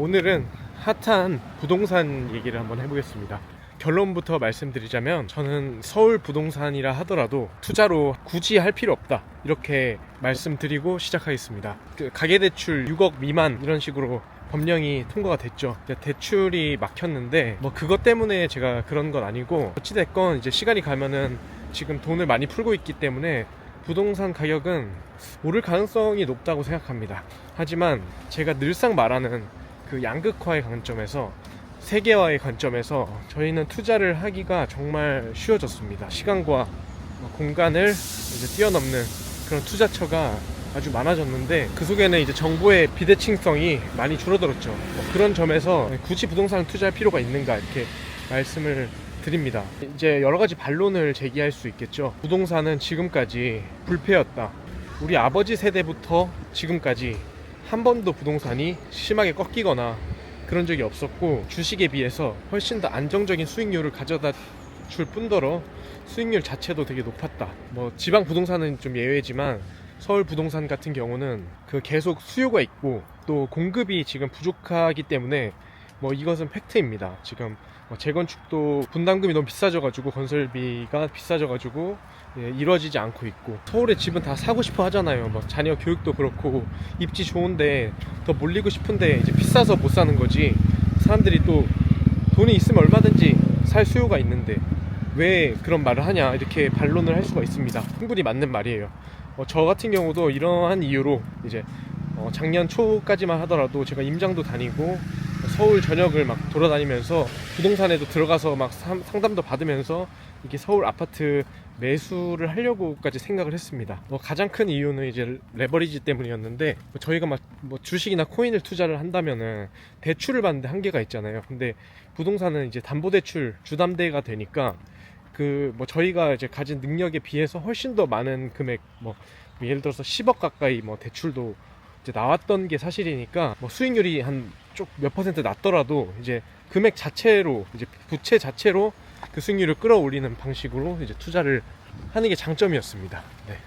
오늘은 핫한 부동산 얘기를 한번 해보겠습니다. 결론부터 말씀드리자면 저는 서울 부동산이라 하더라도 투자로 굳이 할 필요 없다, 이렇게 말씀드리고 시작하겠습니다. 가계대출 6억 미만 이런 식으로 법령이 통과가 됐죠. 대출이 막혔는데 그것 때문에 제가 그런 건 아니고, 어찌됐건 이제 시간이 가면은 지금 돈을 많이 풀고 있기 때문에 부동산 가격은 오를 가능성이 높다고 생각합니다. 하지만 제가 늘상 말하는 그 양극화의 관점에서, 세계화의 관점에서 저희는 투자를 하기가 정말 쉬워졌습니다. 시간과 공간을 이제 뛰어넘는 그런 투자처가 아주 많아졌는데, 그 속에는 이제 정보의 비대칭성이 많이 줄어들었죠. 그런 점에서 굳이 부동산을 투자할 필요가 있는가, 이렇게 말씀을 드립니다. 이제 여러 가지 반론을 제기할 수 있겠죠. 부동산은 지금까지 불패였다. 우리 아버지 세대부터 지금까지 한 번도 부동산이 심하게 꺾이거나 그런 적이 없었고, 주식에 비해서 훨씬 더 안정적인 수익률을 가져다 줄 뿐더러 수익률 자체도 되게 높았다. 지방 부동산은 좀 예외지만 서울 부동산 같은 경우는 계속 수요가 있고 또 공급이 지금 부족하기 때문에 이것은 팩트입니다. 지금 재건축도 분담금이 너무 비싸져가지고, 건설비가 비싸져가지고 이루어지지 않고 있고, 서울의 집은 다 사고 싶어 하잖아요. 자녀 교육도 그렇고, 입지 좋은데 더 몰리고 싶은데 이제 비싸서 못 사는 거지, 사람들이 또 돈이 있으면 얼마든지 살 수요가 있는데 왜 그런 말을 하냐, 이렇게 반론을 할 수가 있습니다. 충분히 맞는 말이에요. 저 같은 경우도 이러한 이유로 이제 작년 초까지만 하더라도 제가 임장도 다니고 서울 전역을 막 돌아다니면서 부동산에도 들어가서 막 상담도 받으면서 이게 서울 아파트 매수를 하려고까지 생각을 했습니다. 가장 큰 이유는 이제 레버리지 때문이었는데, 저희가 주식이나 코인을 투자를 한다면은 대출을 받는데 한계가 있잖아요. 근데 부동산은 이제 담보대출 주담대가 되니까 저희가 이제 가진 능력에 비해서 훨씬 더 많은 금액, 예를 들어서 10억 가까이 대출도 이제 나왔던 게 사실이니까, 수익률이 한 몇 퍼센트 낮더라도 이제 금액 자체로, 이제 부채 자체로 그 수익률을 끌어올리는 방식으로 이제 투자를 하는 게 장점이었습니다. 네.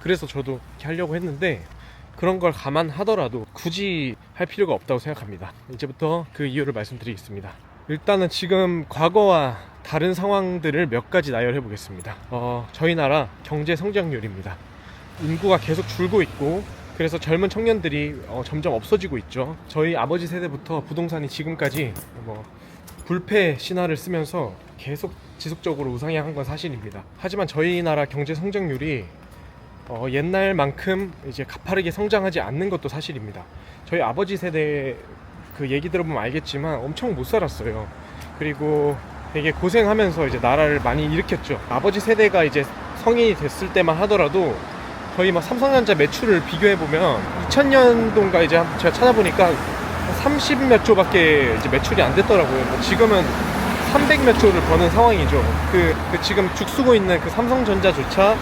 그래서 저도 이렇게 하려고 했는데, 그런 걸 감안하더라도 굳이 할 필요가 없다고 생각합니다. 이제부터 그 이유를 말씀드리겠습니다. 일단은 지금 과거와 다른 상황들을 몇 가지 나열해 보겠습니다. 저희 나라 경제 성장률입니다. 인구가 계속 줄고 있고, 그래서 젊은 청년들이 점점 없어지고 있죠. 저희 아버지 세대부터 부동산이 지금까지 불패 신화를 쓰면서 계속 지속적으로 우상향한 건 사실입니다. 하지만 저희 나라 경제 성장률이 옛날만큼 이제 가파르게 성장하지 않는 것도 사실입니다. 저희 아버지 세대 얘기 들어보면 알겠지만 엄청 못 살았어요. 그리고 되게 고생하면서 이제 나라를 많이 일으켰죠. 아버지 세대가 이제 성인이 됐을 때만 하더라도 저희 삼성전자 매출을 비교해보면 2000년도인가 이제 제가 찾아보니까 30몇 조밖에 이제 매출이 안 됐더라고요. 지금은 300몇 조를 버는 상황이죠. 지금 죽쓰고 있는 삼성전자조차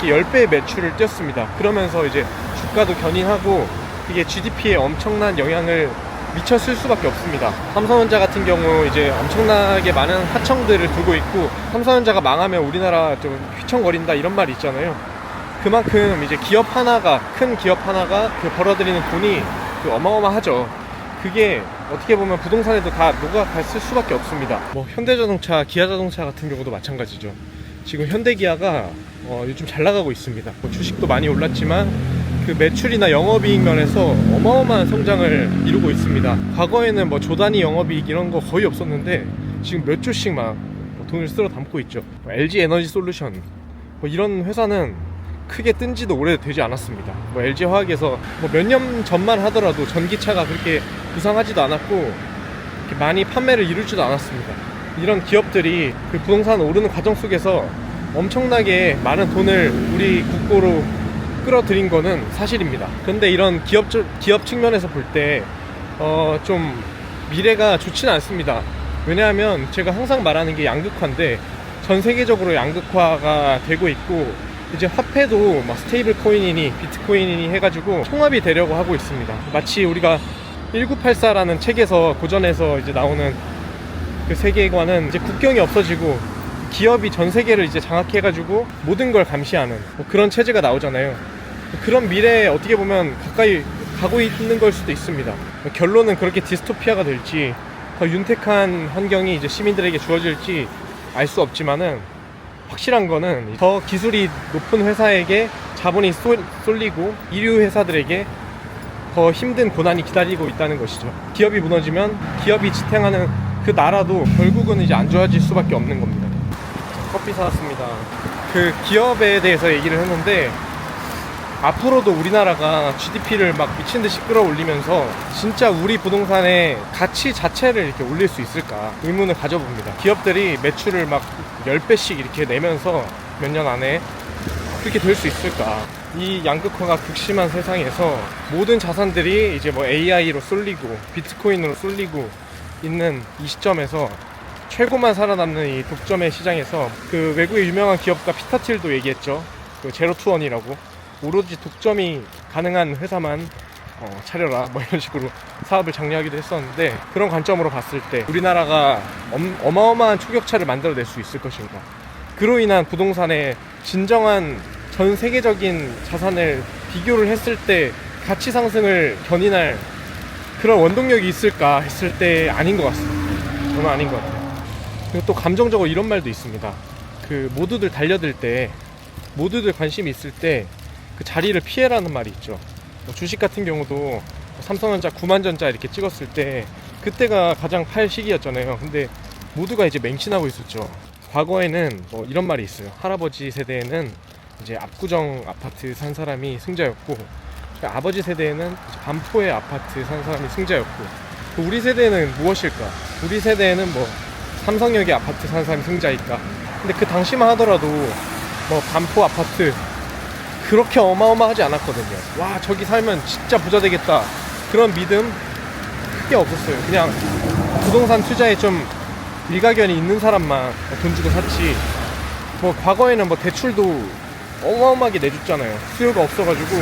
10배의 매출을 띄었습니다. 그러면서 이제 주가도 견인하고 이게 GDP에 엄청난 영향을 미쳤을 수밖에 없습니다. 삼성전자 같은 경우 이제 엄청나게 많은 하청들을 두고 있고, 삼성전자가 망하면 우리나라 좀 휘청거린다, 이런 말이 있잖아요. 그만큼 이제 큰 기업 하나가 벌어들이는 돈이 어마어마하죠. 그게 어떻게 보면 부동산에도 다 녹아갔을 수밖에 없습니다. 현대자동차, 기아자동차 같은 경우도 마찬가지죠. 지금 현대기아가 요즘 잘 나가고 있습니다. 주식도 많이 올랐지만 매출이나 영업이익 면에서 어마어마한 성장을 이루고 있습니다. 과거에는 조단위 영업이익 이런 거 거의 없었는데 지금 몇 조씩 돈을 쓸어 담고 있죠. LG 에너지 솔루션 이런 회사는 크게 뜬 지도 오래되지 않았습니다. LG화학에서 몇 년 전만 하더라도 전기차가 그렇게 부상하지도 않았고 많이 판매를 이루지도 않았습니다. 이런 기업들이 부동산 오르는 과정 속에서 엄청나게 많은 돈을 우리 국고로 끌어들인 거는 사실입니다. 근데 이런 기업 측면에서 볼 때 좀 미래가 좋지는 않습니다. 왜냐하면 제가 항상 말하는 게 양극화인데, 전 세계적으로 양극화가 되고 있고, 이제 화폐도 스테이블 코인이니 비트코인이니 해가지고 통합이 되려고 하고 있습니다. 마치 우리가 1984라는 책에서 고전에서 이제 나오는 세계관은 이제 국경이 없어지고 기업이 전 세계를 이제 장악해가지고 모든 걸 감시하는 그런 체제가 나오잖아요. 그런 미래에 어떻게 보면 가까이 가고 있는 걸 수도 있습니다. 결론은 그렇게 디스토피아가 될지 더 윤택한 환경이 이제 시민들에게 주어질지 알 수 없지만은 확실한 거는 더 기술이 높은 회사에게 자본이 쏠리고 이류 회사들에게 더 힘든 고난이 기다리고 있다는 것이죠. 기업이 무너지면 기업이 지탱하는 그 나라도 결국은 이제 안 좋아질 수밖에 없는 겁니다. 커피 사왔습니다. 그 기업에 대해서 얘기를 했는데 앞으로도 우리나라가 GDP를 막 미친듯이 끌어올리면서 진짜 우리 부동산의 가치 자체를 이렇게 올릴 수 있을까 의문을 가져봅니다. 기업들이 매출을 막 10배씩 이렇게 내면서 몇 년 안에 그렇게 될 수 있을까. 이 양극화가 극심한 세상에서 모든 자산들이 이제 뭐 AI로 쏠리고 비트코인으로 쏠리고 있는 이 시점에서 최고만 살아남는 이 독점의 시장에서 그 외국의 유명한 기업가 피터 틸도 얘기했죠. 그 제로투원이라고. 오로지 독점이 가능한 회사만 차려라 뭐 이런 식으로 사업을 장려하기도 했었는데, 그런 관점으로 봤을 때 우리나라가 어마어마한 초격차를 만들어낼 수 있을 것인가, 그로 인한 부동산의 진정한 전 세계적인 자산을 비교를 했을 때 가치 상승을 견인할 그런 원동력이 있을까 했을 때 아닌 것 같습니다. 저는 아닌 것 같아요. 그리고 또 감정적으로 이런 말도 있습니다. 그 모두들 달려들 때, 모두들 관심이 있을 때 그 자리를 피해라는 말이 있죠. 주식 같은 경우도 삼성전자 9만 전자 이렇게 찍었을 때 그때가 가장 팔 시기였잖아요. 근데 모두가 이제 맹신하고 있었죠. 과거에는 뭐 이런 말이 있어요. 할아버지 세대에는 이제 압구정 아파트 산 사람이 승자였고, 아버지 세대에는 반포의 아파트 산 사람이 승자였고, 우리 세대는 무엇일까? 우리 세대에는 뭐 삼성역의 아파트 산 사람이 승자일까? 근데 그 당시만 하더라도 뭐 반포 아파트 그렇게 어마어마하지 않았거든요. 와, 저기 살면 진짜 부자 되겠다, 그런 믿음 크게 없었어요. 그냥 부동산 투자에 좀 일가견이 있는 사람만 돈 주고 샀지, 뭐 과거에는 뭐 대출도 어마어마하게 내줬잖아요. 수요가 없어가지고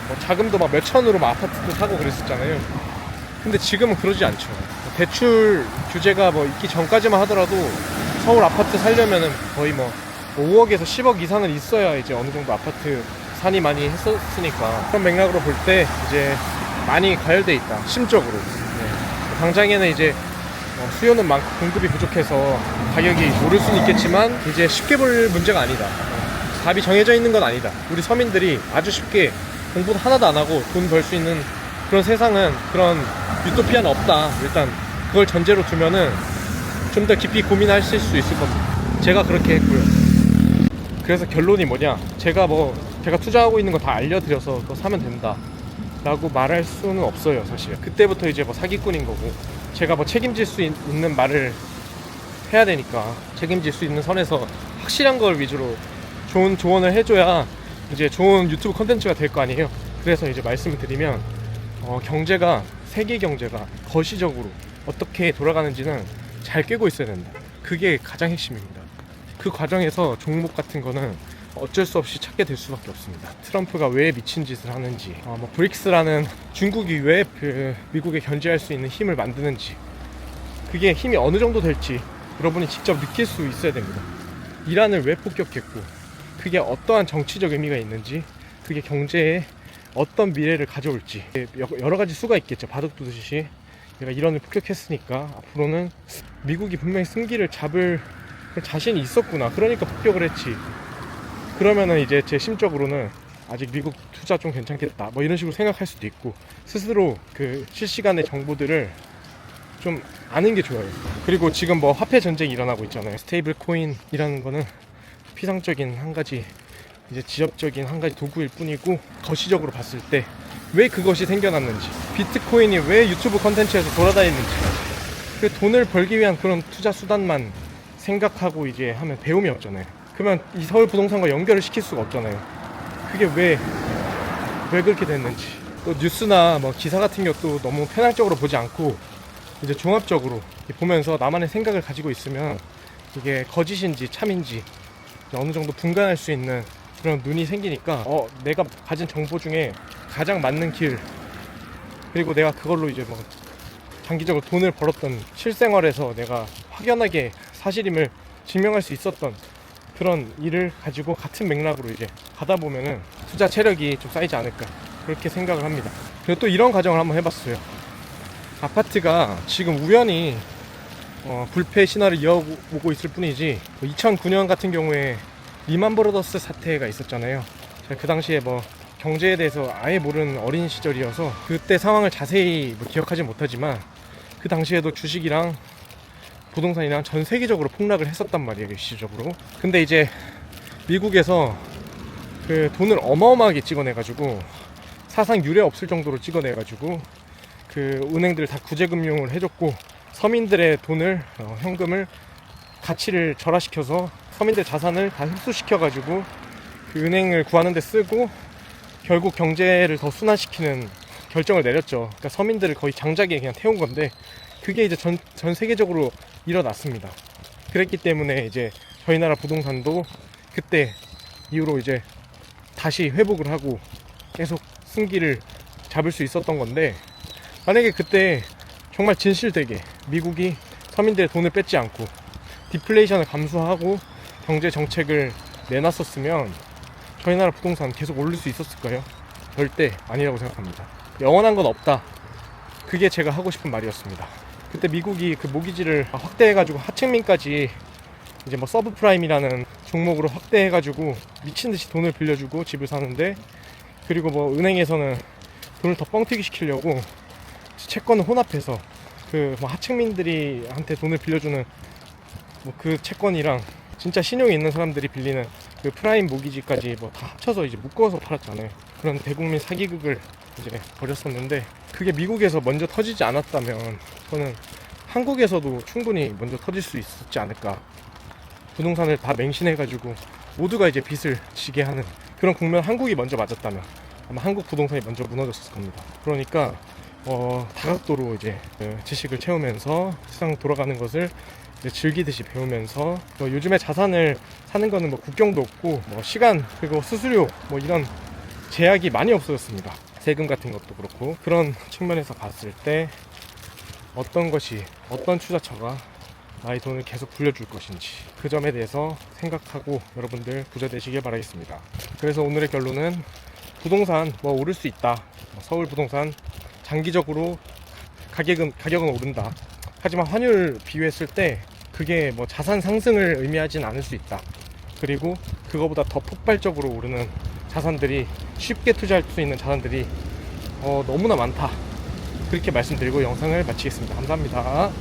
뭐 자금도 막 몇천으로 막 아파트도 사고 그랬었잖아요. 근데 지금은 그러지 않죠. 대출 규제가 뭐 있기 전까지만 하더라도 서울 아파트 살려면은 거의 뭐 5억에서 10억 이상은 있어야 이제 어느 정도 아파트 산이 많이 했었으니까, 그런 맥락으로 볼 때 이제 많이 과열돼 있다, 심적으로. 네. 당장에는 이제 수요는 많고 공급이 부족해서 가격이 오를 수는 있겠지만 이제 쉽게 볼 문제가 아니다. 답이 정해져 있는 건 아니다. 우리 서민들이 아주 쉽게 공부 하나도 안 하고 돈 벌 수 있는 그런 세상은, 그런 유토피아는 없다. 일단 그걸 전제로 두면은 좀 더 깊이 고민하실 수 있을 겁니다. 제가 그렇게 했고요. 그래서 결론이 뭐냐, 제가 투자하고 있는 거 다 알려드려서 그거 사면 된다 라고 말할 수는 없어요. 사실 그때부터 이제 뭐 사기꾼인 거고, 제가 뭐 책임질 수 있는 말을 해야 되니까 책임질 수 있는 선에서 확실한 걸 위주로 좋은 조언을 해줘야 이제 좋은 유튜브 컨텐츠가 될 거 아니에요. 그래서 이제 말씀을 드리면 경제가, 세계 경제가 거시적으로 어떻게 돌아가는지는 잘 꿰고 있어야 된다. 그게 가장 핵심입니다. 그 과정에서 종목 같은 거는 어쩔 수 없이 찾게 될 수밖에 없습니다. 트럼프가 왜 미친 짓을 하는지, 뭐 브릭스라는 중국이 왜 그 미국에 견제할 수 있는 힘을 만드는지, 그게 힘이 어느 정도 될지 여러분이 직접 느낄 수 있어야 됩니다. 이란을 왜 폭격했고, 그게 어떠한 정치적 의미가 있는지, 그게 경제에 어떤 미래를 가져올지, 여러 가지 수가 있겠죠. 바둑 두듯이 내가 이란을 폭격했으니까 앞으로는 미국이 분명히 승기를 잡을 자신이 있었구나, 그러니까 폭격을 했지. 그러면은 이제 제 심적으로는 아직 미국 투자 좀 괜찮겠다, 뭐 이런 식으로 생각할 수도 있고, 스스로 그 실시간의 정보들을 좀 아는 게 좋아요. 그리고 지금 뭐 화폐 전쟁이 일어나고 있잖아요. 스테이블 코인이라는 거는 피상적인 한 가지, 이제 지엽적인 한 가지 도구일 뿐이고, 거시적으로 봤을 때 왜 그것이 생겨났는지, 비트코인이 왜 유튜브 컨텐츠에서 돌아다니는지, 그 돈을 벌기 위한 그런 투자 수단만 생각하고 이제 하면 배움이 없잖아요. 그러면 이 서울 부동산과 연결을 시킬 수가 없잖아요. 그게 왜 그렇게 됐는지. 또 뉴스나 뭐 기사 같은 것도 너무 편향적으로 보지 않고 이제 종합적으로 보면서 나만의 생각을 가지고 있으면 이게 거짓인지 참인지 어느 정도 분간할 수 있는 그런 눈이 생기니까 내가 가진 정보 중에 가장 맞는 길, 그리고 내가 그걸로 이제 뭐 장기적으로 돈을 벌었던, 실생활에서 내가 확연하게 사실임을 증명할 수 있었던 그런 일을 가지고 같은 맥락으로 이제 가다 보면은 투자 체력이 좀 쌓이지 않을까 그렇게 생각을 합니다. 그리고 또 이런 가정을 한번 해봤어요. 아파트가 지금 우연히 불패 신화를 이어오고 있을 뿐이지 2009년 같은 경우에 리만 브러더스 사태가 있었잖아요. 제가 그 당시에 경제에 대해서 아예 모르는 어린 시절이어서 그때 상황을 자세히 기억하지 못하지만 그 당시에도 주식이랑 부동산이랑 전 세계적으로 폭락을 했었단 말이에요, 일시적으로. 근데 이제 미국에서 그 돈을 어마어마하게 찍어내가지고 사상 유례 없을 정도로 찍어내가지고 그 은행들 다 구제금융을 해줬고 서민들의 돈을 현금을 가치를 절하시켜서 서민들 자산을 다 흡수시켜가지고 그 은행을 구하는 데 쓰고 결국 경제를 더 순환시키는 결정을 내렸죠. 그러니까 서민들을 거의 장작에 그냥 태운 건데 그게 이제 전 세계적으로 일어났습니다. 그랬기 때문에 이제 저희 나라 부동산도 그때 이후로 이제 다시 회복을 하고 계속 승기를 잡을 수 있었던 건데, 만약에 그때 정말 진실되게 미국이 서민들의 돈을 뺏지 않고 디플레이션을 감수하고 경제 정책을 내놨었으면 저희 나라 부동산 계속 오를 수 있었을까요? 절대 아니라고 생각합니다. 영원한 건 없다. 그게 제가 하고 싶은 말이었습니다. 그때 미국이 그 모기지를 확대해가지고 하층민까지 이제 서브프라임이라는 종목으로 확대해가지고 미친듯이 돈을 빌려주고 집을 사는데, 그리고 은행에서는 돈을 더 뻥튀기 시키려고 채권을 혼합해서 그 하층민들이 한테 돈을 빌려주는 그 채권이랑 진짜 신용이 있는 사람들이 빌리는 그 프라임 모기지까지 다 합쳐서 이제 묶어서 팔았잖아요. 그런 대국민 사기극을 이제 벌였었는데, 그게 미국에서 먼저 터지지 않았다면 저는 한국에서도 충분히 먼저 터질 수 있었지 않을까. 부동산을 다 맹신해가지고 모두가 이제 빚을 지게 하는 그런 국면 한국이 먼저 맞았다면 아마 한국 부동산이 먼저 무너졌을 겁니다. 그러니까 다각도로 이제 지식을 채우면서 세상 돌아가는 것을 이제 즐기듯이 배우면서 요즘에 자산을 사는 거는 국경도 없고 시간 그리고 수수료 이런 제약이 많이 없어졌습니다. 세금 같은 것도 그렇고, 그런 측면에서 봤을 때 어떤 투자처가 나의 돈을 계속 불려줄 것인지 그 점에 대해서 생각하고 여러분들 부자 되시길 바라겠습니다. 그래서 오늘의 결론은 부동산 오를 수 있다. 서울 부동산 장기적으로 가격은 오른다. 하지만 환율 비교했을 때 그게 자산 상승을 의미하진 않을 수 있다. 그리고 그거보다 더 폭발적으로 오르는 자산들이, 쉽게 투자할 수 있는 자산들이 너무나 많다. 그렇게 말씀드리고 영상을 마치겠습니다. 감사합니다.